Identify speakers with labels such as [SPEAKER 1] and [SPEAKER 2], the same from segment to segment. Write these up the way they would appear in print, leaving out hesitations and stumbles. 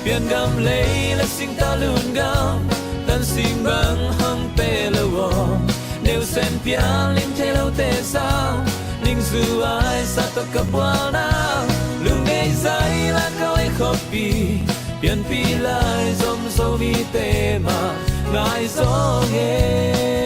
[SPEAKER 1] biển gầm lấy là sinh ta luôn gầm tan sinh bằng hăng tê lâu nếu sen pia linh thế lâu tê sao ninh dù ai sa ta cặp qua nào lưng ngay dây là câu ấy khóc pi biển pi lại dòng sâu vi tê mà ngài gió nghe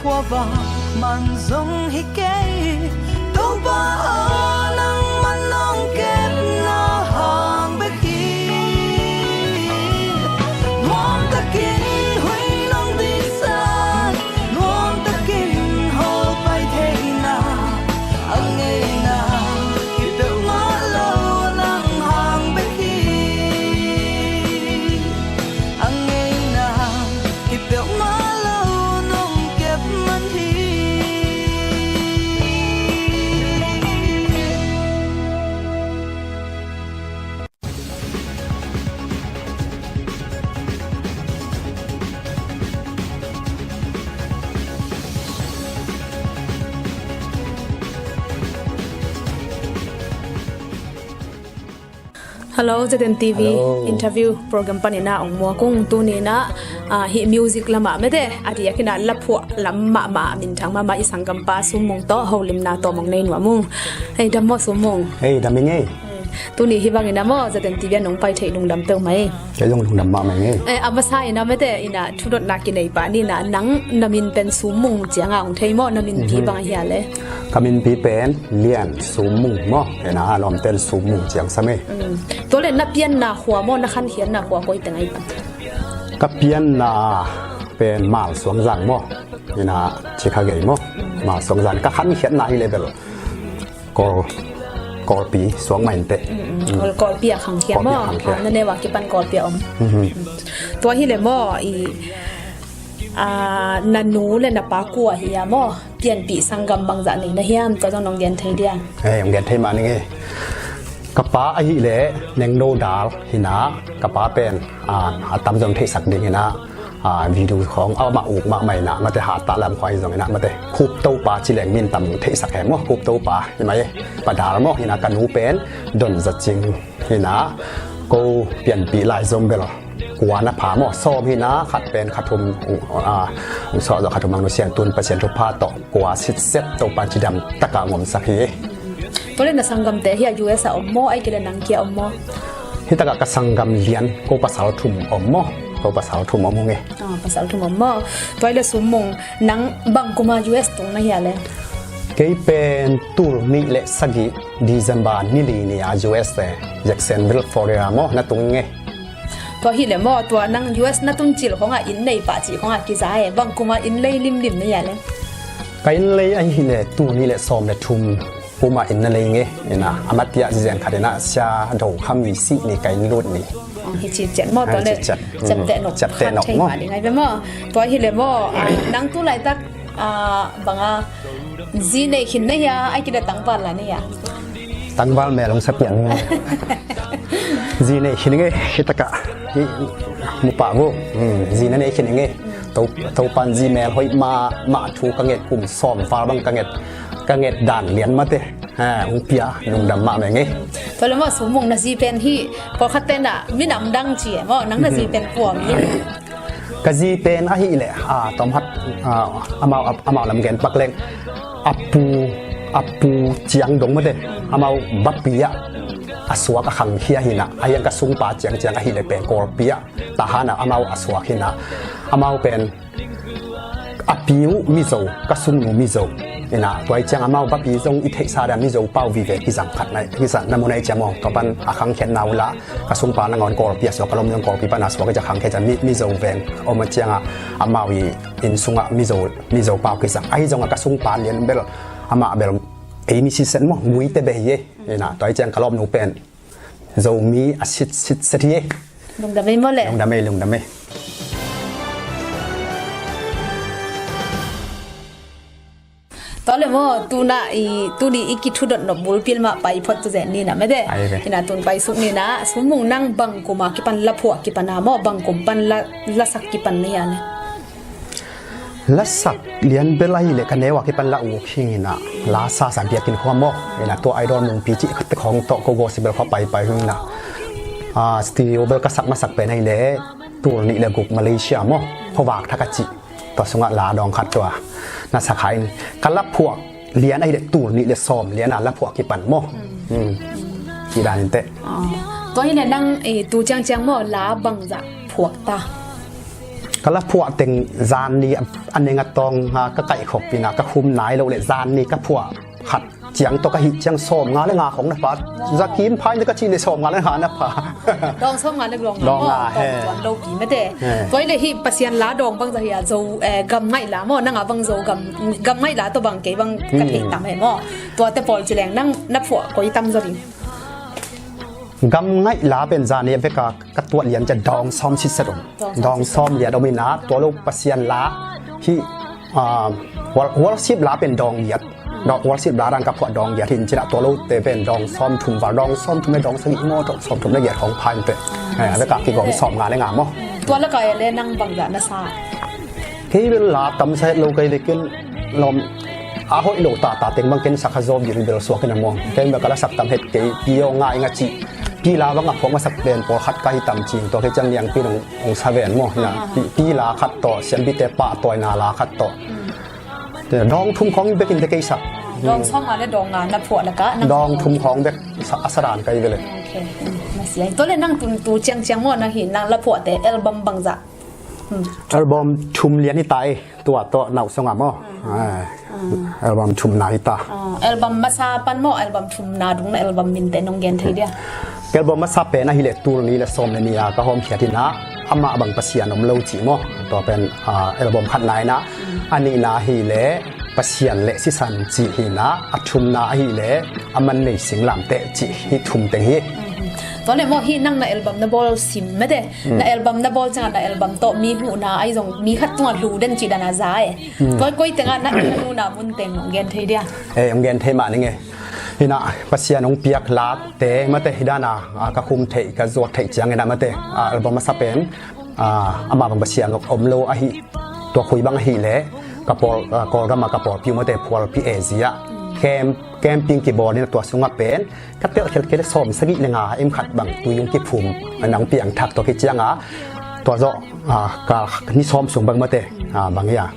[SPEAKER 2] qua vào màn rong hi kê đâu ba nắng mắt long kết na hàng bê khi ngoan ta kín huy long đi xa ngoan ta kín hồ bay thế na anh nghe na kịp đâu ngõ lâu nắng hàng bê khi anh nghe na kịp đâu ngõ
[SPEAKER 3] Hello, ZN TV interview program panina ong mo kung tunina hi music lama mete adi yakina lapu lamma ma min thang ma isang gampa sumong to holim na to mong nei mung hey damo sumong
[SPEAKER 4] hey daminge
[SPEAKER 3] tuni hi bangina mo ZN TV nong pai thei nong dam pe mai
[SPEAKER 4] cái lung đam ma mai
[SPEAKER 3] abasa ina mete ina thudot na kinai pa ni na nang namin pen sumong chianga ong thei mo namin pi bang hi ale
[SPEAKER 4] kamin pi pen lian sumung mo na lom tel sumung chiang same
[SPEAKER 3] to le na pian na hua mo na khan hian na hua koi tengai pa
[SPEAKER 4] ka pian na pen mal suang jang mo ina chikha ge mo ma suang jang ka khan hian na hi level ko pi suang mai te
[SPEAKER 3] ko pi a khang hian mo na ne wa ki pan ko pi om to hi le mo i nanu le na pa ku hi ya mo pian pi sangam bang za nei na hiam to jong nong gen thei dia
[SPEAKER 4] ong gen thei ma ni nge kapa a hi le neng no dal hina kapa pen tam jong thei sak ding ina video ของเอามาอุกมาใหม่นะมาแต่หาตาลำควายตรงนี้นะมาแต่คูบเต้าปลาชิเลงมินตำเทสักแหมคูบเต้าปลาเห็นไหมปลาดาลมอหินะกันหูเป็นดนจัดจริงเห็นนะกูเปลี่ยนปีลายซอมเบลกัวนะผาหม้อซ้อมเห็นนะขัดเป็นขัดทุมสอดขัดทุมมังนุเซียนตุนเปอร์เซ็นต์ทุพาต่อกัวซิดเซ็ตตัวปลาจีดำตะกางมสักที
[SPEAKER 3] ตัวเล่นสังกัมเตะเฮีย US อมโมไอเกลนังเกียอมโม
[SPEAKER 4] ที่ตะกางสังกัมเลียนกูภาษาทุ่มอมโมก็ภาษาทุ่มมงไง
[SPEAKER 3] ภาษาทุ่มมงตัวเลือสมงนังบังกุมา US ตรงนั้นอย่างเลย
[SPEAKER 4] เกี่ยเป็นตูนี่เละสักดีเซมบาร์นี่ลีนี่อา US เลยจากเซนวิลฟลอริดาโมนั่นตรงไง
[SPEAKER 3] ตัวฮิเลมอตัวนัง US นั่นตรงจิลของอินในป่าจีของกิจายบังกุมาอินเลยริมนี่อย่างเลย
[SPEAKER 4] ก็อินเลยไอ้ฮิเลตูนี่เละซ้อมเละทุ่ม puma in na lenge ina amatia zen khadena sha do khami si ni kai lut ni
[SPEAKER 3] hi chi chen mo to le chap te nok mo ni ngai be mo to hi le mo nang tu lai tak banga ji nei khin ne ya ai ki da tang pa la ne ya
[SPEAKER 4] tang wal me long sap yang ji nei khin nge hitaka hi mu pa bo ji na nei khin nge to pan ji mel hoi ma thu ka nget kum som fa bang ka nget dan lian ma te ung pia nung dam ma me nge
[SPEAKER 3] to le mo su mong na ji pen hi ko khaten na mi nam dang chi mo nang na ji pen puam ni
[SPEAKER 4] ka ji pen a hi le tom hat amao lam gen pak leng apu chiang dong ma de amao bapia aswa ka khang hia hina ayang ka sung pa chiang a hi le pen kor pia ta hana amao aswa hina amao pen apiu mizo ka sung nu mizo ina toy chang amao bapi zong i thei sa da mizo pau vi ve ki jang khat nai ki sa namunai chamong to pan akhang khen naula ka sung pa na ngon kor pia so kalom yang kor pi pa na so ka ja khang khe chan mizo ven oma chianga amao i in sunga mizo pau ki sang ai zong ka sung pa lien bel ama bel ei mi si sen mo ngui te be ye ina toy chang kalom nu pen zo mi asit sit setie
[SPEAKER 3] lung da me mo le
[SPEAKER 4] lung da me
[SPEAKER 3] to le mo tu na i tu ni iki thu dot no bul pil ma pai phot tu zen ni na me de ina tun pai su ni na su mung nang bang ko ma ki pan la phwa ki pan na mo bang kum pan la sak ki pan ne ya ne
[SPEAKER 4] la sak lian belai le kanewa ki pan la u khingina la sa san pia kin khwa mo ina to idol mung pi chi khat khong to ko go sibel kho pai hung na studio bel ka sak ma sak pe nai le tur ni le guk malaysia mo phowak thakachi to sunga la dong khat to na sa khai kan laพวกเลียนไอเด็กตูนี่le somเลียนละพวกki pan mo ki dan te
[SPEAKER 3] ตัวนี้เนี่ยนั่งตูจังจังmo la bang za phok ta
[SPEAKER 4] ก็ละพวกเต็งจานนี่อันนึงตองก็ไก่ขบปีนะก็คุมนายเราเลยจานนี่ก็พวกขัดเจียงตัวก็หิเจียงส้มงานและงาของนะป้าจะกินพายนี่ก็ชีเลยส้มงานและงานะป้า
[SPEAKER 3] ดองส้มงานเล็กลองงาเฮ้เราปีไม่ได้ตัวนี้เลยที่ปัสยันลาดองบางจะเหี่ยโจกำไงลาหม้อนั่งบางโจกำไงลาตัวบางเก๋บางกระเทียมตำให้หม้อตัวแต่ปอลจีแรงนั่งนับพวกก็ยิ่งตำจะดี
[SPEAKER 4] กำไงลาเป็นจานนี่เป็นกระตัวเหรียญจะดองซ้อมชิดสะดมดองซ้อมเหรียญเอาไม่นาตัวลูกปัสยันลาที่วอลชิปลาเป็นดองเหรียญดอกวอลสิบล้านกับพวกดองเหยียดหินจิระตัวลูกเตเป็นดองซ้อมถุมว่าดองซ้อมถุมไม่ดองสกิโม่ซ้อมถุมละเอียดของพายเตะแล้วก็กี่กองซ้อมงานได้งามมั้ง
[SPEAKER 3] ตัวละก็ยังเล่นนั่งบังแบบน่าซา
[SPEAKER 4] ที่เวลาตำใช้โลกเลยกินลมอาหอยโลตาเต็งบางกินสักขจอมอยู่ในเบลสวกันนะมองเต็งแบบกระสักตำเห็ดเกี่ยวง่ายง่ายจีพี่ลาบางพวกมาสักเป็นพอคัดไก่ตำจริงตัวที่จังเลี้ยงพี่น้องซาเวนมั้งนะพี่ลาคัดต่อเสียนพี่เตปะต่อยนาลาคัดต่อแต่ดองทุ่มของไปกินแต่ไก่สัก
[SPEAKER 3] ดองซ่อมงานและดองงานนับพวกแล้วก็
[SPEAKER 4] ดองทุ่มของแบบอัสดานไกลไปเลย
[SPEAKER 3] โอเคมาเสียตัวเล่นนั่งตูเจียงมั่วนะเห็นนั่งละพวกแต่อัลบั้มบางจะ
[SPEAKER 4] อัลบั้มชุมเลียนที่ตายตัวหนาวสงบมั้งอัลบั้มชุมนาฮิตา
[SPEAKER 3] อัลบั้มมาซาปันมั่วอัลบั้มชุมนาดุงอัลบั้มมินเตนองเกนทีเดีย
[SPEAKER 4] อัลบั้มมาซาเป็นนะฮิเลตูนี่และส้มเนี่ยก็หอมเขียดนะอามาบังปัสยานมเลวจีมั้งตัวเป็นอัลบั้มขัดนายนะอันนี้นะฮิเลปัสยันเละสิสันจีหินะอัชุมนาฮิเละอามันในสิงลำเตจีฮิทุมเตงฮิ
[SPEAKER 3] ตอนนี้มอฮีนั่งในอัลบั้มนับบอลซิมไม่ได้ในอัลบั้มนับบอลจังในอัลบั้มโตมีหูนาไอซงมีขัดตัวลูเดนจีดานาซายก็ก้อยแต่งานนั่งหูนามุนเต็งของเกนเทีย
[SPEAKER 4] ของเกนเทมานี่ไงฮินะปัสยันองเปียกลาเตมาเตฮิดานากะคุมเทกะจวดเทจังไงนะมาเตอัลบั้มมาซาเป็นอามาบังปัสยันอมโลอหิตัวคุยบังฮิเละกับพอก็รำมากกับพอพิวมาแต่พอพิเอเซียแคมปิ้งกีบอลนี่ตัวสุงเป็นก็เตะเขตส้มสกิลงาเอ็มขัดบังตุยงกีพุ่มนังเปียงทักตัวกิจงาตัวจ่อก็นี่ส้มสูงบังมาแต่บางอย่าง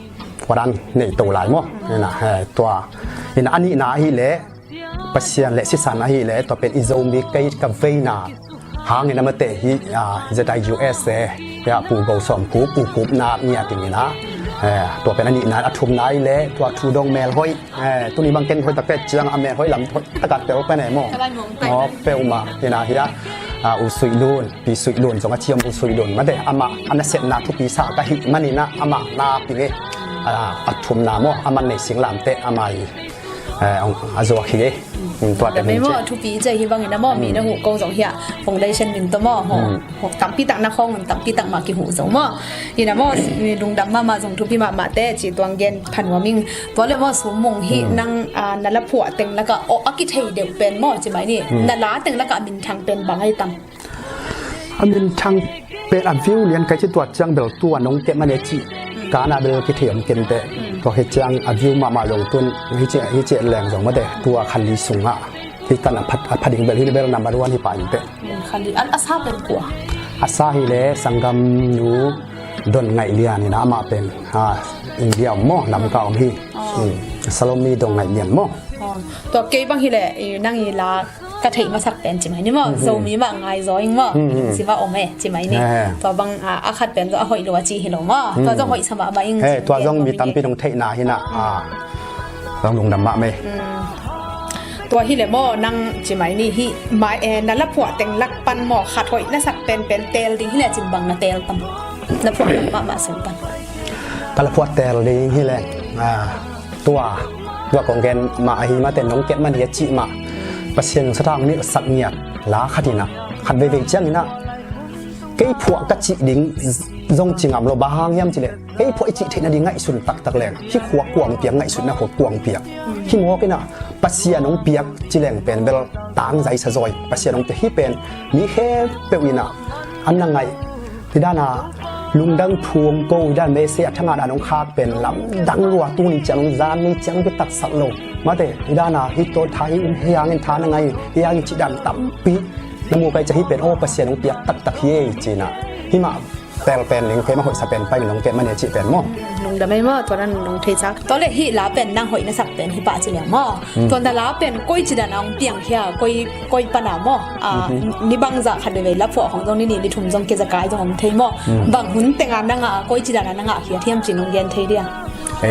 [SPEAKER 4] วันนั้นเนี่ยตัวหลายมั้งนี่นะตัวนี่นะอันนี้นะฮิเล่ปัสยันเละสิสันนะฮิเล่ตัวเป็นอิโซมิกกับเวนาหางนี่นะมาแต่ฮิจะได้ US เนี่ยปูโกส้มกูนาเนี่ยติงนะตัวเป็นอันนี้นะอัฐมนายเละตัวทูดงแมลห้อยตัวนี้บางเก่งห้อยตะเป็ดเจียงอเมลห้อยลำตะกัดเปลวไปไหนหม้อเปลวมาที่นาเฮียอุสุยลุนปีสุยลุนสองอาชีพอุสุยลุนมาเดอามาอันนั้นเสร็จนาทุกปีสากะหิมันนี่นะอามานาปีเงอัฐมนาหม้ออามันในเสียงลำเตะอามาอาจวะขี้ ตัวแต่
[SPEAKER 3] ไม่
[SPEAKER 4] ไม่
[SPEAKER 3] หม้อ
[SPEAKER 4] ใช่
[SPEAKER 3] ทุกปีใจที่บางอย่างนะหม้อมีนะหูกงสองเหี่ยฟงได้เช่นมินตัวหม้อหกตั้มปีตักนักข้องตั้มปีตักมากี่หูสองหม้ออีนะหม้อมีลุงดำมาส่งทุกปีมาเต้จีตวงเย็นพันหัวมิงตัวเลยหม้อสมมงฮีนั่งนั่นละผัวเต็งแล้วก็โอ้อกิเทเดี๋ยวเป็นหม้อใช่ไหมนี่นั่นละเต็งแล้วก็มินทางเป็นบางให้ตั้ม
[SPEAKER 4] อันเป็นช่างเป็นอันวิวเรียนใครที่ตัวจังเบลตัวน้องเก็บมาเนจิการอาเบลกิเทียมเก็บแต่ตัวเหตุจังอันวิวมาลงต้นฮิเจแรงสองมาแต่ตัวคันดีสูงอ่ะที่ตันพัดดิ่งเบลที่เบลนำมาด้วยที่ป่าอยู่แต่
[SPEAKER 3] คันดีอันอาซาเป็นกลัว
[SPEAKER 4] อาซาฮิเลสังกัมนูดนไงเลียนี่นะมาเป็นอินเดียหม้อนำกาวพี่สโลมีดงไงเลียนหม้อ
[SPEAKER 3] ตัวเกย์บางทีแหละนั่งยีลากระเทยมาสักเป็นใช่ไหมนี่มั้งโซมีบ้างไงซอยมั้งสิว่าโอเมใช่ไหมนี่ตัวบางอาคัดเป็นตัวหอยหรือว่าจีเห็นหรอมั้งตัวจะหอยสมาบาง
[SPEAKER 4] ตัวต้องมีตั้มปีตรงเทนาฮินะต้องลงดำมะไหม
[SPEAKER 3] ตัวฮิเลโมนั่งใช่ไหมนี่ฮิไม้นั่นละผัวแต่งลักปันหมอขาดหอยน่าสักเป็นเตลดิ้งฮิเลจิมบังนะเตลตั้มนะผัวมาสูงปัน
[SPEAKER 4] กระพวดแต่ลิงฮิแลตัวของแกนมาฮิมาแต่น้องเก็บมันเดียจิมาประเสียงสตางนี่สักเงียลาขัดนะขัดเวเจังนะเกี่ยพวกกะจิดิ้งจงจิงอ่ำเราบ้างยามจิเลยเกี่ยพวกจิเทนดีง่ายสุดตักแรงที่ขวกวงเปียกง่ายสุดนะขวกวงเปียกที่มอกันนะประเสียน้องเปียกจิแรงเป็นเบลต่างใจสะจอยประเสียน้องเปียกที่เป็นมีแค่เปวินะอันนั้นไงที่ด้านน่ะลุงดังทวงโกด้านเมเซียทั้งงานน้องคาเป็นลำดังรัวตู้นี้จังจานนี้จังไปตัดสัตว์ลงมาแต่ด้านน่ะฮิตโตไทยเฮียงเงินทานยังไงเฮียงจิดันตั้มปีน้ำมูกไปจะฮิเป็นโอ้ประเสียน้องเปียกตักเฮียจีน่ะฮิมาแต่เป็นลิงเคยมาหอยสเปนไปน้องเก็บมาเนี่ยจิเป็นมั่ง
[SPEAKER 3] ลุงดำไม่มาตัวนั้นลุงเทซักตัวเล็กฮิลาเป็นนั่งหอยน่าสักเป็นฮิปะจิเลยมั่งตัวนั้นลาเป็นก้อยจิดาน้องเปียงเฮียก้อยปนามั่งนี่บางจากขัดเวลาผัวของตรงนี้นี่ทุ่มจงเกจกายตรงของเทมั่งบางหุ่นแต่งงานนั่งก้อยจิดานั่งเฮียเทียมจีนองเกนเทเดีย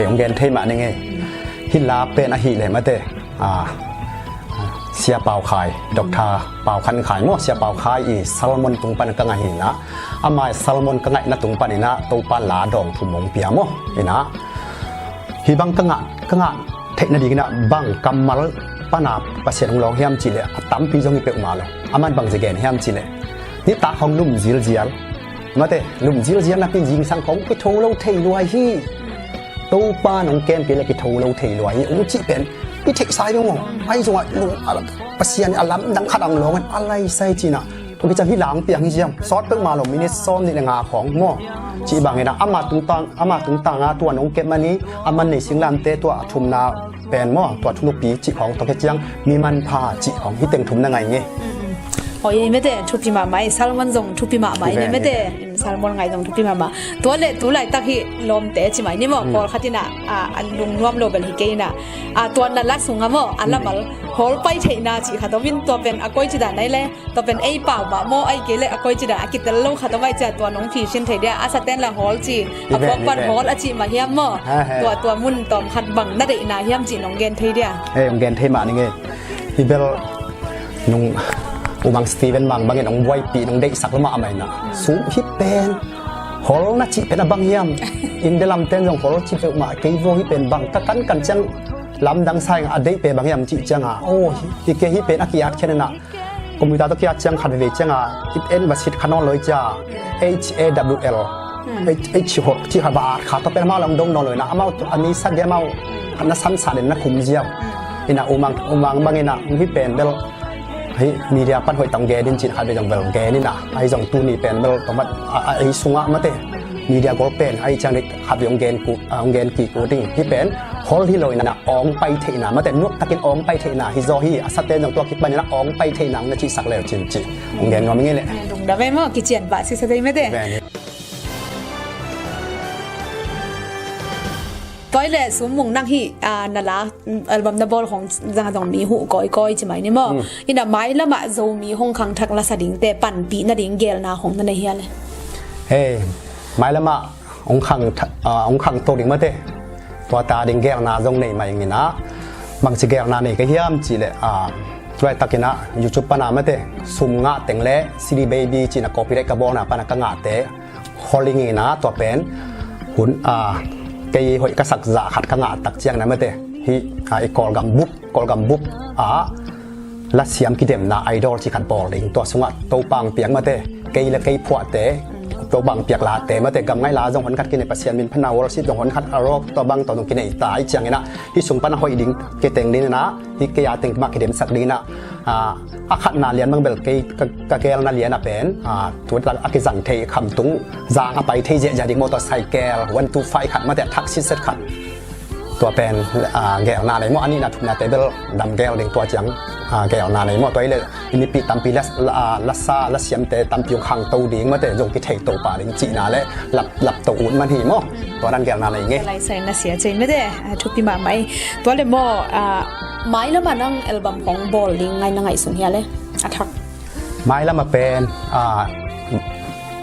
[SPEAKER 4] องเกนเทมาเนี่ยไงฮิลาเป็นอาหิเลยมาเตเสียเปล่าขายดอกทาเปล่าคันขายมั่งเสียเปล่าขายอีซาลมอนตุงปันกังหินะอามาซาลมอนกังไงนะตุงปันนี่นะตัวปันลาดองทุ่มงเปียมั่งนี่นะฮิบังกังเทคโนโลยีนะบังกำมัลปนาประเสริฐของเราเฮียมจิเลตั้มปีจงมีเปอมาแล้วอามันบังจะแกนเฮียมจิเลนี่ตาของลุ่มจิลเจียลมาเตลุ่มจิลเจียลนักเป็นยิงสังของไปโทรเราเทลวยฮีตัวป้าน้องแกนเป็นอะไรกิโทรเราเทลวยฮีอุ้งจิเป็นพิธีสายไปมั่งไอ้จังหวะลุงประเสริฐอารมณ์ดังขัดดังร้องอะไรใส่จีน่ะตัวกิจที่หลังเปียกนี่เจียมซอสเปิกมาหลงมินิซ้อมในงาของมั่งจีบางเงนะอามาตุงตังตัวน้องเก็บมันนี้อามันในสิงลำเตตัวทุมนาเป็นมั่งตัวทุกปีจีของตัวกิจยังมีมันพาจีของที่เต็งทุมนั่งไงเงี้ย
[SPEAKER 3] โอ้ยไม่ได้ทุบปีมาไหมซาลมอนจงทุบปีมาไหมเนี่ยไม่ได้ซาลมอนไงจงทุบปีมาบ่ตัวเล็กตัวไหลตักที่ลมเตะใช่ไหมนี่มั่งพอขัดที่น่ะอันลุงร่วมโลเบลฮิเกน่ะตัวนั้นลักสูงอ่ะมั่งอันละมันฮอลไปเทน่าจีค่ะตัววินตัวเป็นอากอยจีดานได้เลยตัวเป็นไอ้เปล่าบ่มั่งไอ้เกเลยอากอยจีดานอากิตโลค่ะตัวไม่จัดตัวน้องผีเช่นเทียอาสเตนละฮอลจีพวกปันฮอลอาจีมาเฮียมมั่งตัวมุนตัวขัดบังนั่นเองนะเฮียมจีน้องเกนเทีย
[SPEAKER 4] องเกนเทมานี่ไงฮิเบลนุ่งอุบังสตีเวนบางเงินองไวปีน้องเด็กสักละมาอะไรนะสูงฮิเป็นฮอลน่าจิเป็นบางยามอินเดลัมเต้นของฮอลจิเป็นมาเกย์โวฮิเป็นบางตะกันจังลำดังไซงอดีตเป็นบางยามจิจังโอ้ฮิเกฮิเป็นอากิยัดแค่นั้นนะคอมพิวเตอร์ตัวกิยัดจังขัดเวจังฮิเอ็นบัสิตขนมลอยจ้า HAWL H ที่ขัดบาดขาตัวเป็นมาลองดงนอนเลยนะมาอันนี้สักแก่มาอันนั้นสั้นสาเด่นนักขุมเจียวอินะอุมังบางเงินนะฮิเป็นเบลเฮ้ยมีเดียปั้นหอยตังแกดินจิตหายไปจังเบลแกนี่นะไอ้จังตูนี่เป็นเบลตอมัดไอ้สุงะมาเตมีเดียก็เป็นไอ้จังเด็กขับยองแกนกูองแกนกีกูดิ้งที่เป็นฮอลที่ลอยนะอองไปเทน่ะมาแต่นุกตะกินอองไปเทน่ะฮิโซฮีสเตนจังตัวคิดไปนี่นะอองไปเทน่ะนะจิสักแล้วจิองแกนก็ไม่เงี้ยแหละ
[SPEAKER 3] ลุงดำไม่มั่งกิจเจียนบาสิสเตย์ไม่ได้ตัวเล็กสมมุงนั่งที่นั่นละอัลบั้มดับบอลของจางตองมีหูก้อยใช่ไหมนี่มั่งอินะไม้ละมาโจมีห้องขังทักละสดิ่งแต่ปั่นปีนั่นดิ่งเกลนาของนั่นเฮียเลย
[SPEAKER 4] เฮ้ไม้ละมาองขังตัวดิ่งมาเตตัวตาดิ่งเกลนาจงในมาอย่างนี้นะบางสิเกลนาเนี่ยก็เฮียมจีเลยด้วยตะกินะยูทูบปนามาเตซุ่มงาเต็งเล่ซีดีเบบี้จีนะคอพีไรกับโบนะปนักงาเตฮอลลิงนะตัวเป็นหุ่นcái hội các sắc giả khát các ngã tắc chiang này mới thế hi ai call gam book ละเสียมกิเดมนาไอดอลที่ขัดบอลลิงตัวสงะตัวปังเปียงมาเตะเกยละเกยพวเตะตัวบังเปียกลาเตะมาเตะกำไงลาจงหนคัดกินในปัสเซียนมินพนาวรสิจงหนคัดอารมตัวบังตัวตรงกินในตายจังนะที่ส่งปันหอยดิงเกเตงดินนะที่เกยาเตงมากิเดมสักดินะอาขัดนาเลียนบังเบลเกยกะเกลนาเลียนนะเป็นตัวตักอากิจังเทคำตุงจางไปเทเจจาดิมอเตอร์ไซค์เกลวันตูไฟขัดมาแต่ทักซิเซตขัดตัวเป็นแกวนาในมออันนี้นะทุกนาเตเบลดำแกวเด้งตัวจังแกวนาในมอตัวเลยอินิปีตัมปีลัสซาลัสเซียมเตตัมปีขังตัวดิ้งมาแต่ยงกิเทตัวป่าดิ้งจีนาและหลับตัวอุ่นมันหีมอตัวนั้นแกวนาในเงี้ย
[SPEAKER 3] อะไรใส่น่าเสียใจไม่ได้ทุกปีมาไหมตัวเลยมอไม้แล้วมานั่งอัลบั้มของบอลลิงไงนั่งไงสุนเฮียเลยทัก
[SPEAKER 4] ไม้แล้วมาเป็น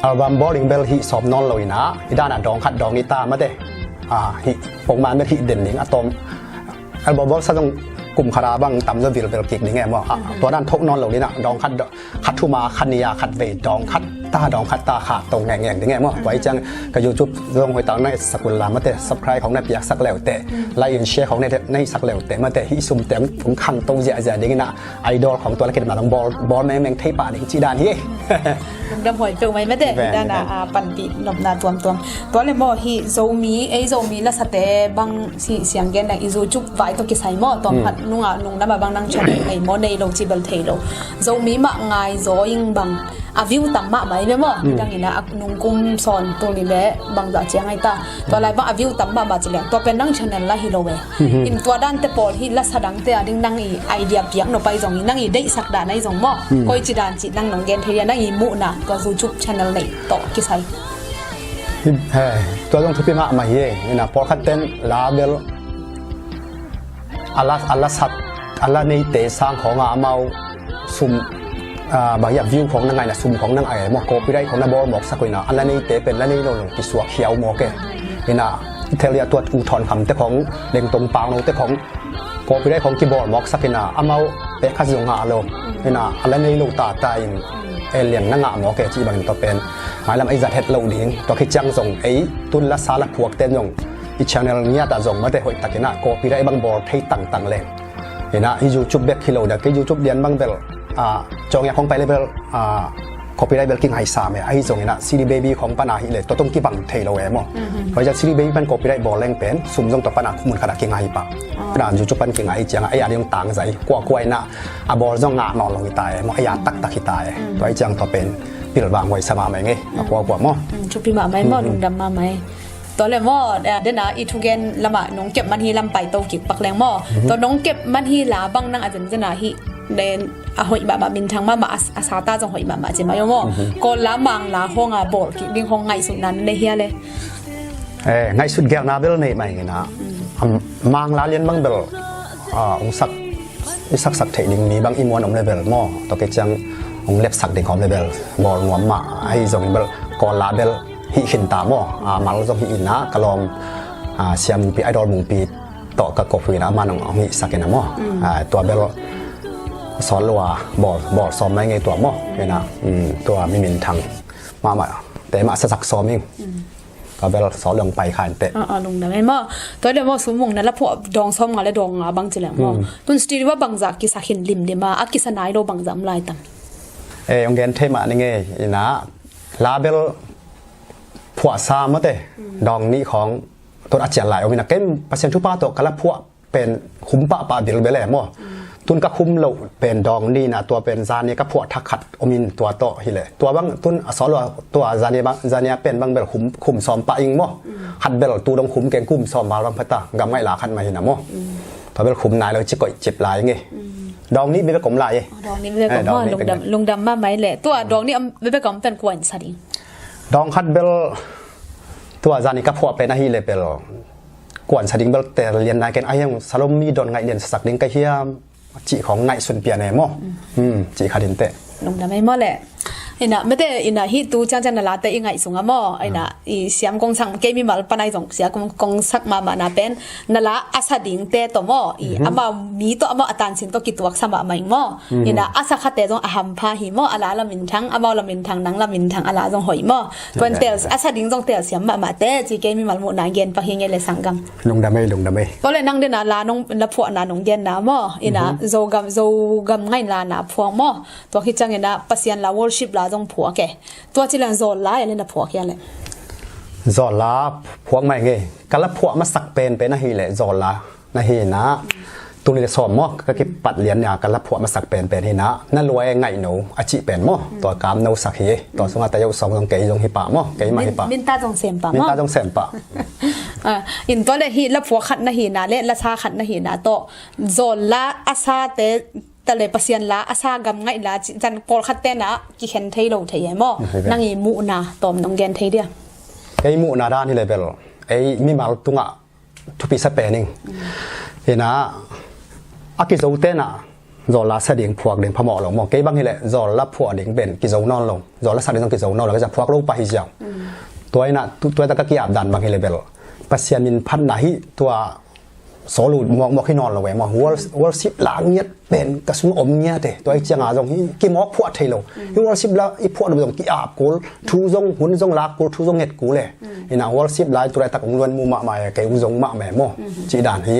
[SPEAKER 4] อัลบั้มบอลลิงเบลฮีสอบนอนเลยนะที่ด้านดองขัดดองนิตามาแต่ฮิปงมันเป็นฮิเด่นหนิงอะตอมอัลบั้มบอลซะต้องกลุ่มคาราบังตำจะวิลเบลกิกนี่ไงมั้งตัวนั้นทกนอนเหล่านี้นะดองคัดทุมาคันนิยาคัดเวดองคัดตาดองคัดตาขาดตรงแง่งนี่ไงมั้งไว้จังกับยูทูบลงหอยตังในสกุลลามาแต่ซับสไครต์ของนายเปียกสักแล้วแต่ไลน์แชร์ของในสักแล้วแต่มาแต่ฮิซุมแต่ผมขังตรงเสียดิ้งนะไอดอลของตัวละเกดมาต้องบอลแมงเทป่าดิ้งจีดานเฮ้
[SPEAKER 3] ดำหอยเปลวไหมไม่ได้ด้านปันปีนบนาตัวเลยมอฮีโซมีละสเตบังเสียงเกนดังอีโซจุบไว้ตัวกิไซมอตัวพัดนุ่งน้ำมาบังนั่งชมไอโมในโลจิบัลเทโลโซมีมาไงโซยิงบังวิวต่ำมาไหมเมอดังนี้นะนุ่งกุมสอนตัวนี้แหละบังจากเชียงไงตาตัวอะไรบังวิวต่ำมาจีเลียตัวเป็นนั่งชนละฮิโลเวอินตัวด้านเตปอลฮีละสดังเตอดิ้งนั่งอีไอเดียเปียกโนไปจงนั่งอีได้สักด่านในจงมอคอยจีดานจีนั่งน้องเกนเทียนั่งอีมุนะตัวYouTube channel ไหนต่อกี่ไซ
[SPEAKER 4] ตัวต้องทุบมาไม่เย่นี่นะพอขัดเต้นลาเบลอัลลาสัตอัลลาในเตะสร้างของอาเมาซุ่มบางอย่างวิวของนั่งไงนะซุ่มของนั่งไอ้หมอกโกไปได้ของนาบอลหมอกสักคนนะอัลลาในเตะเป็นอัลลาในโน่นกิสวกเขียวหมอกนี่นะเทเลียตัวอุทธรคำแต่ของเด้งตรงปางโน่แต่ของโกไปได้ของกีบอลหมอกสักคนนะอาเมาเตะขัดยงอาโลนี่นะอัลลาในลูกตาตายเอเลียงนั่งหมอแกจีบางตัวเป็นหมายลำไอ้จัดเฮ็ดเหล่าดิ้งตัวคิดจังส่งไอ้ตุนละสาละพวกเต้นยงอีชาแนลนี้แต่ส่งมาแต่หอยตะกินะโกปีได้บางบอลให้ต่างๆเลยเห็นนะอียูทูบเบ็ดกิโลเด็กยูทูบเรียนบางเบลจงอยากของไปเลยเบลโกปีได้เบลกิ้งไฮซามไอ้ส่งเห็นนะซีรีเบบี้ของปานาฮิเลยตัวต้องกี่บังเทโลเอมอเพราะจะซีรีเบบี้เป็นโกปีได้บอลแรงเป็นสุ่มส่งตัวปานาคุมุนขนาดกิ้งไฮปะปานยูทูบเป็นกิ้งไฮเจียงไอ้ยาเรื่องต่างใจกลัวนะบอลต้องงานอนลงตายมอไอ้ยาตักตายตัวไอ้เจียงตัวเป็นปิดบางไว้สมาไหมไงกลัวมั้ง
[SPEAKER 3] ชุบปีมาไหมมั้งลุงดำมาไหมตัวเลยมั้งเดี๋ยวนะอีทุกเกนละมาน้องเก็บมันฮีลำไปโตกิกปักแรงมั้งตัวน้องเก็บมันฮีลาบังนั่งอาจจะนาฮีเดินหอยมามินทางมาอาซาตาจงหอยมาเจมาโยมั้งก็ละมังละห้องบอลกิดิ้งห้องไงสุดนั้นในเฮียเลย
[SPEAKER 4] ไงสุดแก้วนาเบลเนี่ยไม่ไงนะมังละเลียนบังเบลองสักเทนิ่งนี้บางอิมวนองเลเบลมั้งตัวเกจังองเล็บสักเด็กของเลเบลบอลหัวมาไอ้จงเบลกอลาเบลฮิขินตามอมาลจงฮิอินนะกลอมเสียมปีไอดอลมุงปีต่อกับกฟีนะมันองฮิสักเกนะมั้งตัวเบลสอนลัวบอลซ้อมไม่ไงตัวมั้งเห็นนะตัวไม่มีทางมาแต่มาสักซ้อมเองก็เบลสอนลงไปขันเตะ
[SPEAKER 3] ลงได้ไหมมั้งตัวเดี๋ยวมั้งสมมตินั้นแล้วพวกดองซ้อมงานแล้วดองบางจีแหละมั้งตุนสตีว่าบางจากกิสาหินลิมเดมาอักกิสนายโรบางจำลายตั้ง
[SPEAKER 4] องเกนเทมานี่ไงนะลาเบลผัวซามาเตดองนี้ของตัวอาจารย์หลายองค์นะเกมปัจจัยทุป้าตัวกระผัวเป็นคุ้มป้าเบลเบลแหละมั้งตุนก็คุ้มเราเป็นดองนี่นะตัวเป็นซาเนียก็ผัวทักขัดอมินตัวโตฮิเลยตัวบางตุนสอนว่าตัวซาเนียเป็นบางเบลคุ้มซ้อมปะอิงมั้งขัดเบลตัวดองคุ้มเก่งคุ้มซ้อมมาบางพัตตากำไม่หลาขัดมาหินะมั้งตัวเบลคุ้มนายเราจิกก่อยเจ็บลายไงดองนี้ไม่เป็นกลมลาย
[SPEAKER 3] ดองนี้ไม่เป็นกลมลงดำมาไหมแหละตัวดองนี้ไม่เป็นกลมเป็นกวนสัตว์
[SPEAKER 4] ดองคัดเบลตัวจานี่ก็พอเป็นอะไรเลยเบลกวนสัตว์เบลแต่เรียนนายกันไอ้ยังสลมมีโดนไงเรียนสักดิ้งก็เฮียจีของไงส่วนเปียเนี่ยมั้งจีขาดินเตะ
[SPEAKER 3] ลงดำไม่หมดแหละ ina mete ina hi tu chang chang na la te ingai sunga mo ina I siam kong sang ke mi mal panai jong sia kong sak ma na pen na la asa ding te to mo I ama mi to ama atan sin to ki tuak sama mai mo ina asa kha te jong aham pha hi mo ala la min thang ama la min thang nang la min thang ala jong hoi mo twen tel asa ding jong tel siam ma te chi ke mi mal mo na gen pa hi nge le sangam
[SPEAKER 4] lung đam ấy
[SPEAKER 3] ก็เลยนั่งเดนาลานงละพวนาหนงเย็นนะมออินะโจกำไงลานะพวงมอตัวคิดจังเงินนะปัสยันลาวอร์ชิปลาจงผัวแกตัวจิลังโซลาเลยนะผัวแกเลย
[SPEAKER 4] giò lá phuang mày nghe cái lá phuang mà sắc bên na hi lệ giò lá na hi na tụi này sòm mò cáiปัดเหรียญเนี่ยcái lá phuang mà sắc bên hi naนั่นรวยไงหนูอาชีพเป็นมอตัวกามนูสักฮีตัวสงฆ์แต่ยกสองตรงเกยจงฮิปะมอเกยมาฮิปะ
[SPEAKER 3] มินตาจงเซมปะมอ
[SPEAKER 4] มินตาจงเซมปะ
[SPEAKER 3] อินตัวเลยฮีละผัวขัดนะฮีนะเละละชาขัดนะฮีนะโตโซลาอาซาเตแต่เลยปัสยันลาอาซากำไงลาจันกอลขัดเตนะกิเห็นไทยโลไทยมอนั่งอีมูนาตอมนงเกนไทยเดีย
[SPEAKER 4] ไอ้มูนาด้านนี่เลยเบลไอ้มีมาตุงะทุปีสเปนิงเห็นนะอากิโซเตนะจอลาเสดียงพวกเด่นพมอหลงมองเกยบางนี่แหละจอลาพวกเด่นเป็นกิโซนอนลงจอลาสัตว์เด่นต้องกิโซนอนลงก็จะพวกลูกไปหิจาวตัวไอ้น่ะตัวตะกี้อาบดันบางนี่เลยเบลปัสยันมินพันนาฮิตัวโซลูมอกให้นอนลงไว้มอวัลสิบล้างเงียเป็นกระสุนอมเงียเตตัวไอ้เจียงอาจงกี่มอกพวกไทยลงวัลสิบล้างอีพวกเราต้องกี่อาบกูทูจงหุ่นจงลักกูทูจงเห็ดกูเลยอีน่ะวัลสิบล้างตัวไอ้ตะกงล้วนมูมาใหม่เกยจงมาใหม่มอจีด่านเฮ้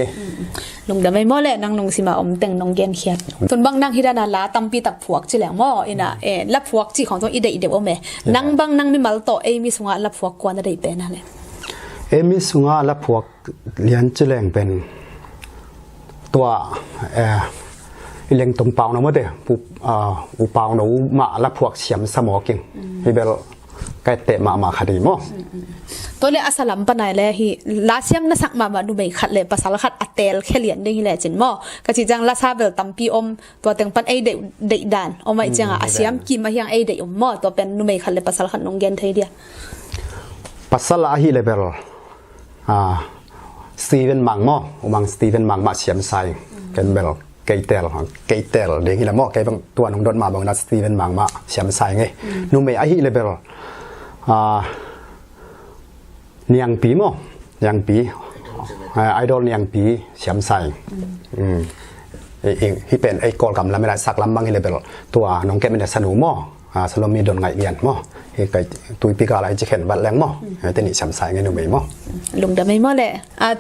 [SPEAKER 3] ลุงดำไม่มอแหละนางนงสิมาอมเต็งนงเกนเขียดส่วนบางนางฮิดานาลาตัมปีตักพวกจีแหลงมออินะลับพวกจีของตัวอีเดอมนางบางนางมีมาลโตมีสงะลับพวกกวนได้เป็นอะไร
[SPEAKER 4] มีสงะลับพวกเลี้ยนจีแหลงเป็นตัวเลี้ยงตรงเปล่านะมั้งเด้อุเปล่าหนูมาลับพวกเฉียมสมอกิ่งพี่เบลไก่เตะมาคดีมั้ง
[SPEAKER 3] ตัวเลอาสลัมปนายเลยฮีลาเซียมน่าสักมาดูไม่ขัดเลยภาษาละขัดอัตเตลแค่เหรียญได้ฮีแหละจินมอกระจิจังลาซาเบลตัมปีอมตัวเต็งปันไอเดดานอมไม่จังอาเซียมกินมายังไอเดอมมอตัวเป็นดูไม่ขัดเลยภาษาละขัดนงเกนไทยเดีย
[SPEAKER 4] ภาษาละฮีเลเบลสตีเวนมังมอมังสตีเวนมังมาเฉียมใส่กันเบลเกยเตลเดี๋ยวฮีละมอเกยบางตัวนงโดนมาบางนัดสตีเวนมังมาเฉียมใส่ไงนูไม่ไอฮีเลเบลเนียงปีมั้งเนียงปีไอดอลเนียงปีเฉียมใส่ที่เป็นไอกอลกับลำไม่ได้สักลำบางเลยเป็นตัวน้องแกเป็นสนุมั้งสโลมีโดนไงเวียนมั้งที่ไกตุยปีกอะไรจะเห็นบัดแรงมั้งแต่นี่เฉียมใส่ไงหนูไม่มั้ง
[SPEAKER 3] ลุงดำไม่มั้งเลย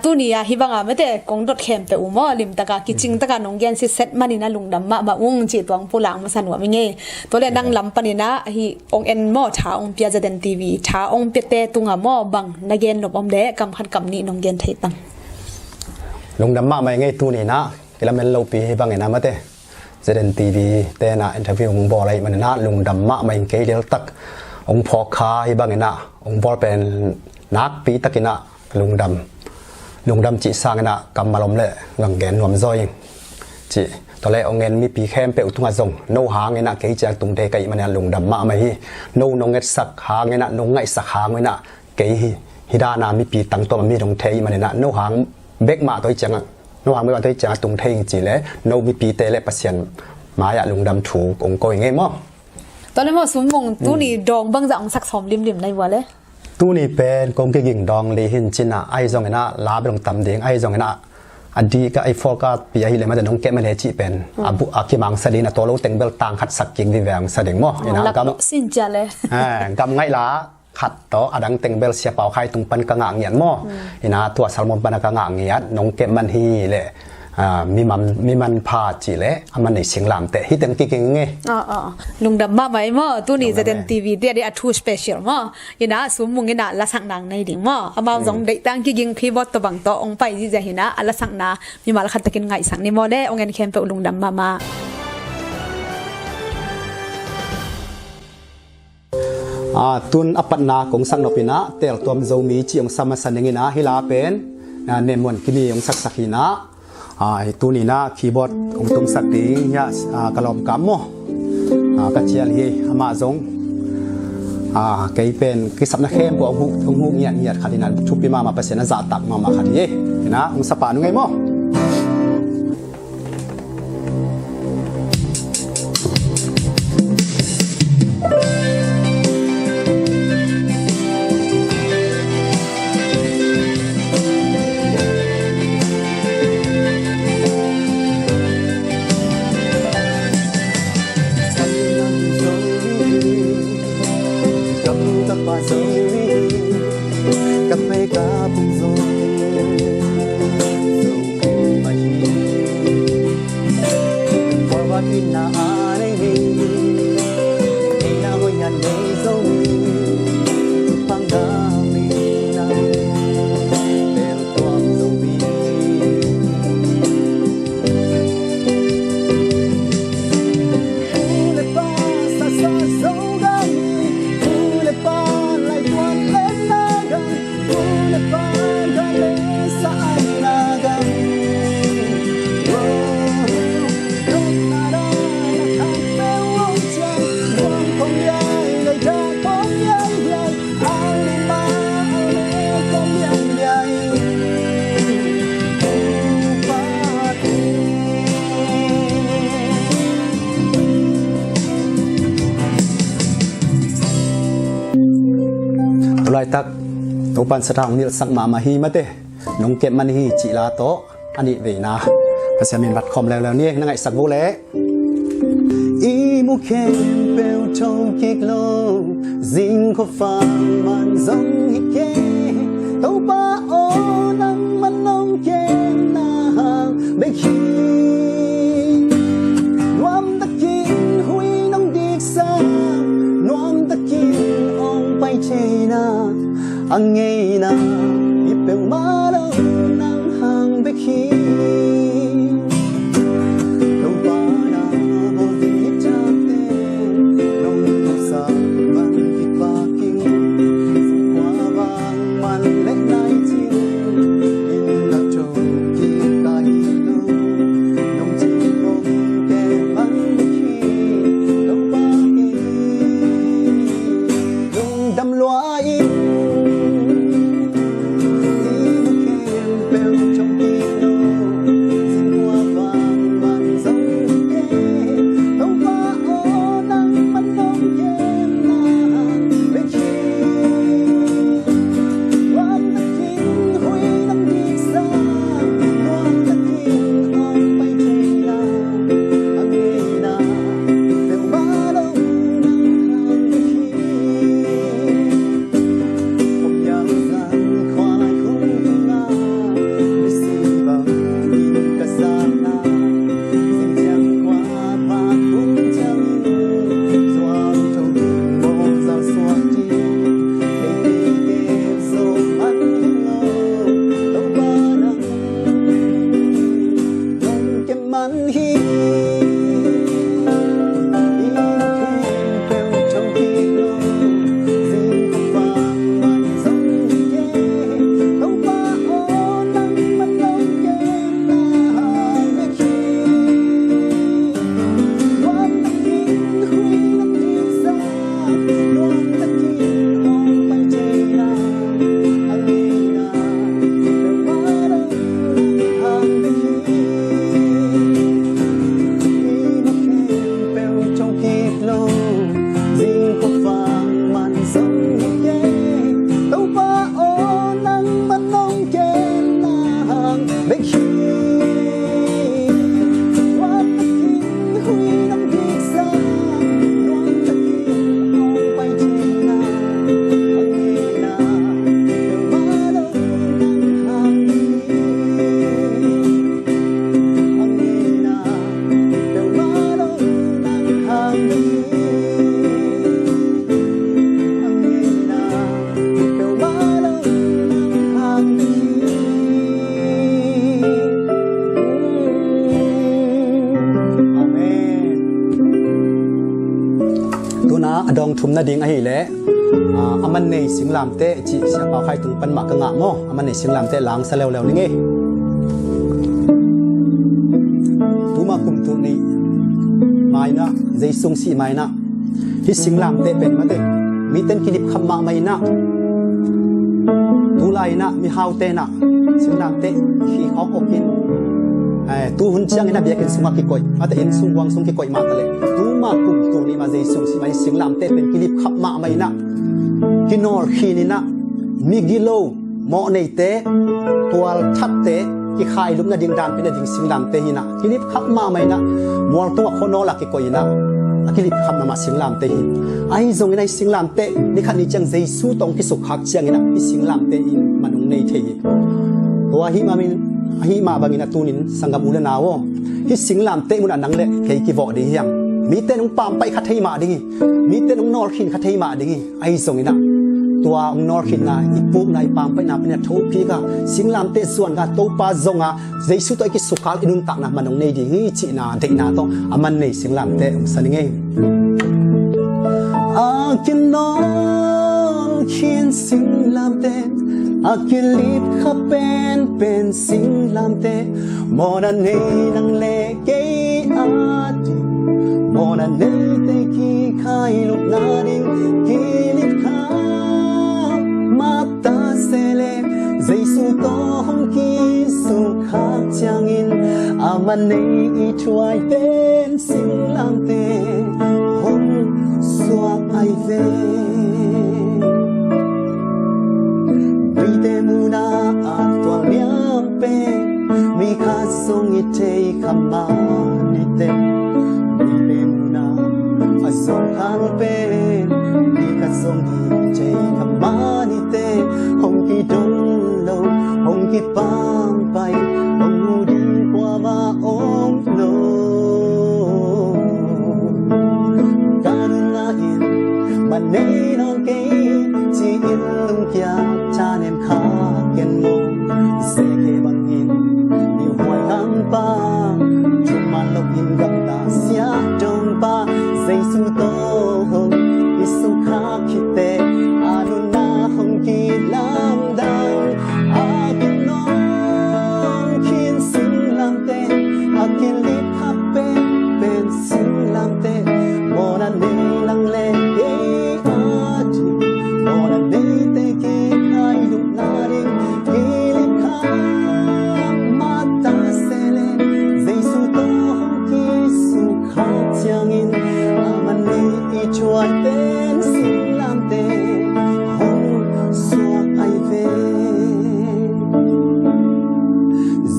[SPEAKER 3] ตัวนี้ฮิบังไม่แต่กงดดเข้มแต่อุมั้งลิมตะกากิจิงตะกาน้องแกนสิเซตมันนี่นะลุงดำมาอุ้งจีตวงผู้หลังมาสนุกไม่เงี้ยตัวเล่นดังลำปนินะฮิองเอ็นมั้งช้าองเปียจะเดินทีวีช้าองเปียเตตุงอ่ะมั้งบังนักเกนหลบอมเดะกำพันกำนี้น้องแกนไทยตัง
[SPEAKER 4] ลุงดำมาไม่เงี้ยตัวนี้นะกิลาเมลโลปีให้บังเงินนะมาเต้จะเดินทีวีแต่น่ะอินเทอร์วิวองบอลอะไรมันน่ะลุงดำมาไม่เงี้ยเดียวตักองพอคาให้บังเงินนะองบอลเป็นนักปีตักกินะลุงดำจีสร้างนะกำมาลมเละหลังเงินรวมซอยจีตอนแรกองเงินมีปีแคมเปลตุงอาจงโนหาเงินนะเกี่ยจากตุงเตะกันมันเนี่ยลุงดำมาไม่ฮีโนงเงินสักหาเงินนะนงไงสักหาเงินนะเกี่ยฮิดานามีปีตั้งตัวมันมีตรงเทมันเนี่ยนะโนหางเบกมาตัวจังโนหางไม่ว่าตัวจังตรงเทจริงๆเลยโนมีปีเตะและปัสยันมาอยากลุงดำถูกองค์กอยไงมั้ง
[SPEAKER 3] ตอนนี้ว่าสมมงตู้นี่ดองบางอย่างสักสมริมในวัวเลย
[SPEAKER 4] ตู้นี่เป็นกงเก่งดองเลยหินจินะไอจงนะลาไปลงตำเดียงไอจงนะอดีก็ไอฟอร์ก็ปีอะไรเลยมาแต่น้องแกมันเลยจีเป็นอาคิมังสดีนะตัวเราเต็งเบลต่างขัดสักกิ่งวิแวงสดีมั้ง
[SPEAKER 3] นะกำสินจะเลย
[SPEAKER 4] กำไงล่ะขัดต่ออดังเต็งเบลเสียเป่าใครตุงปันกระงางเงียนมั้งนะตัวสารมนปันกระงางเงียนน้องแกมันฮีเลยมีมันพาจีเล่มันในเสียงลำแต่ฮิตเต็งกิ่งไง
[SPEAKER 3] ลุงดำมาไหมมั้งตู้นี้จะเดินทีวีเดี๋ยวได้ทูสเปเชียลมั้งนะสมมุงนะละสังนางในดิ่งมั้งมาจงได้ตั้งกิ่งพีบอตตัวบังตัวองไปที่จะเห็นนะละสังนามีมาละขัดตะกินไงสังนี่มั้งได้องเงินแคมเปลุงดำมา
[SPEAKER 4] ตุนอปันนาของสังนปินะเตลตัวมโจมีจีองสมัสันยินะฮิลาเป็นเนมวนกินีองสักสักหินะตัวนี้นะคีย์บอร์ดองตุงสักดีเนี่ยกระลอมกำมั้งกระเจียลีมาจงเกยเป็นกิสับนักเข้มพวกองหูเงียดขัดนั้นชุบปีมาเปอร์เซ็นต์น่ะจะตักมาขัดยี่นะองสปานุไงมั้ง ta bung rồi dầu mà hi qua vắt in na anh na hồi nhàn đây dấu phang đá mi na bel toam dấu bi le pa sa sa dấu gam le pa lại toam lên na gam le pa ga le sa ai na gam lại tắc tàu pan sát hồng nil sắc mà hi mất đấy nông kẹp man hi chỉ là to anh đi về na và xem miền Bắc khom leo nè năng ngày sắc vô lẽ ý mu khem bèo trong kịch lô dinh có phàm man giống hi kê tàu ba ô nắng man nông kém na hàng bê khi nuam ta kín hui nông điệp sa nuam ta kín ông bay chơi na anh nghe na nhịp bèo má đâu nắng hàng bê khi đâu ba na bao tình nhịp cha tên nông nông sa mang kịch ba kinh qua vang man lệ lại chiều in là trâu kịch ta hi đâu nông chỉ không kẻ mang bê khi đâu ba kinh nông đâm loa in dong thum na ding a hi le aman nei singlam te chi sia pa khai tung pan ma ka nga mo aman nei singlam te lang sa lew lew ni nge tuma kum tu ni mai na jai sung si mai na hi singlam te pen ma te mi ten kilip kham ma mai na tu lai na mi hau te na singlam te hi hok okin tu hun chiang ina biakin sunga ki koi ata in sung wang sung ki koi ma tale tu ma kum tu ni ma jai sung si mai singlam te pen kilip khap ma mai na kinor khini na migilo mo nei te tual that te ki khai lum na ding dan pin ding singlam te hina kilip khap ma mai na mol to khono la ki koi na akili kham nama singlam te hi ai zong inai singlam te ni khani chang jesu tong ki sukhak chiang ina i singlam te in manung nei thei to hi ma bangina tunin sangam ula nawo hi singlam te mun anang le kei ki vo di hiam mi te nong pam pai khathei ma dingi mi te nong nor khin khathei ma dingi ai zong inaตัวองนอร์ขินนะอีปุกนายปามไปนาเป็นทุกพีกะสิงลามเตส่วนกะโตปาจงอ่ะเจสุตัวกิสุขาอินุนตักนะมันองในดีงี้จีนาเด็กนาต้องอามันในสิงลามเตองสันงอากินนอร์ขินสิงลามเตอากิลิบขับเป็นสิงลามเตมอนันเนนังเลเกอาดิมอนันเนเตกีขายลุกนาดิกิลิบขาta sẽ lên dây su to hong ki su khác chang in aman nei chuai tên sinh lam te hong suak ai ve mi te muna a tua liam pe mi kha song i te kama ni te mi te muna a song hang pe mi kha song i te kama ni te hong ki dong lo hong ki pam pai hong mu di qua ma ong lo kan na in man nei nong ke chi in lung kya cha nem kha ken mo se ke bang in ni hoi hang pa chu man lo in gam ta sia dong pa zai su to hong isu kha ki te anu na hong ki lam dang akin non kin sing lam te akin lip khap pen sing lam te mo na ne lang le ye ati mo na ne te ki khai lu na ring ki lip khap mata se le zai su to hong ki su kha chiang in aman ne I chuan pen sing lam te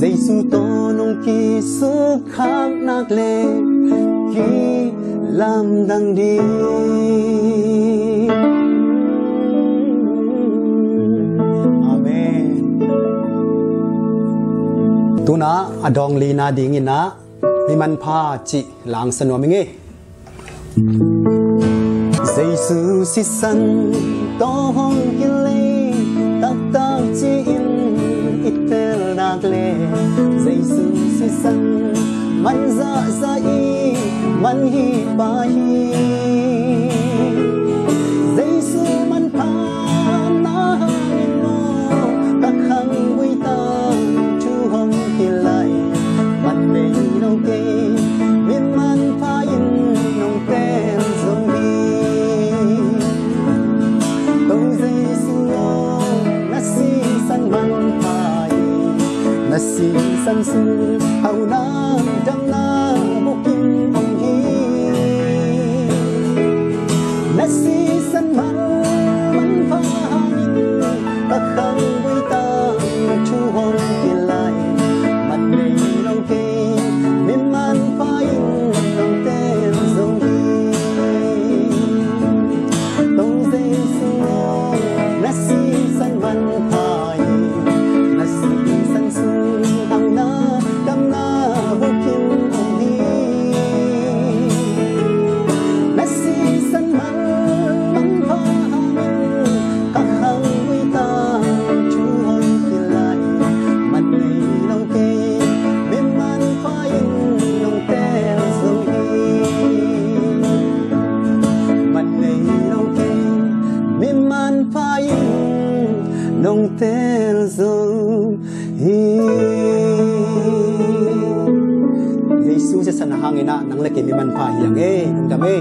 [SPEAKER 4] dây su to nông kỳ su khác nạc lệ kỳ làm đằng đi Amen tu na adong li na ding ina mi man pha chi lang sanwa mi nge dây su si san to hong ki le tak tak chi in itel nạc lệ dây su si san man za za i man hi pa hi dây su man pa na in mo tak khang wi ta chu hong ki lai man nei nong ke min man pa in nong ten zong hi tong dây su na si san man pa na si san su hau na dang na bukin ong hi na si san man pha hangin tak khang wi ta chu hong ki lai man nei nong ke min man pha in nong ten zong hi tong dây su na si san man pha na si san su hang na dam na bukin ong hi na si san man pha hangin tak khang wi ta chu hong ki lai man nei nong ke min man pha in nong ten zong hi man nei nong ke min man pha in nong ten zong hi Jesus sa sanahangin na nang laki mi man pha yang nung dami